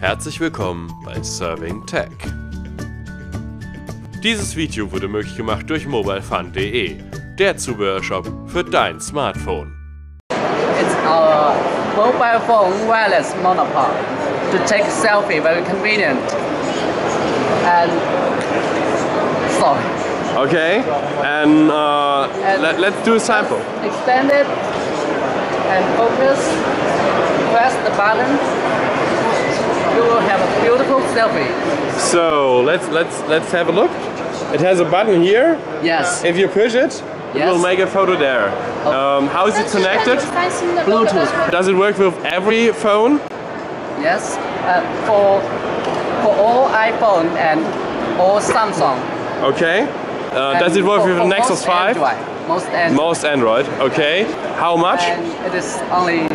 Herzlich willkommen bei Serving Tech. Dieses Video wurde möglich gemacht durch mobilefun.de, der Zubehörshop für dein Smartphone. It's our mobile phone wireless monopod to take selfie, very convenient. And sorry. Okay, and let's do a sample. Extend it and focus. Press the button. You will have a beautiful selfie. So let's have a look. It has a button here. Yes. If you push it, it will make a photo there. How is it connected? Bluetooth. Does it work with every phone? Yes. For all iPhone and all Samsung. Okay. Does it work with the Nexus 5? Android. Most Android. Okay. How much? And it is only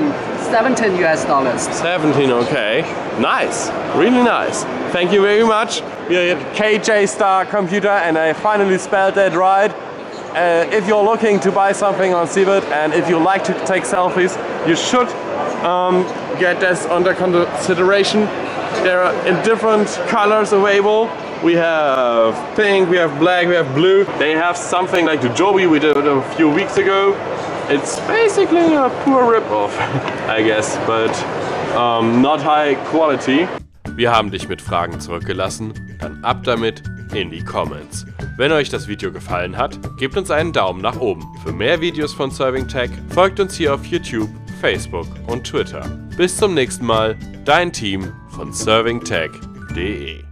$17 US. 17, okay. Nice. Really nice. Thank you very much. We're at KJ Star Computer and I finally spelled that right. If you're looking to buy something on Cebit and if you like to take selfies, you should get this under consideration. There are in different colors available. We have pink, we have black, we have blue. They have something like the Joby we did a few weeks ago. It's basically a poor rip-off, I guess, but not high quality. Wir haben dich mit Fragen zurückgelassen, dann ab damit in die Comments. Wenn euch das Video gefallen hat, gebt uns einen Daumen nach oben. Für mehr Videos von Serving Tech folgt uns hier auf YouTube, Facebook und Twitter. Bis zum nächsten Mal, dein Team von servingtech.de.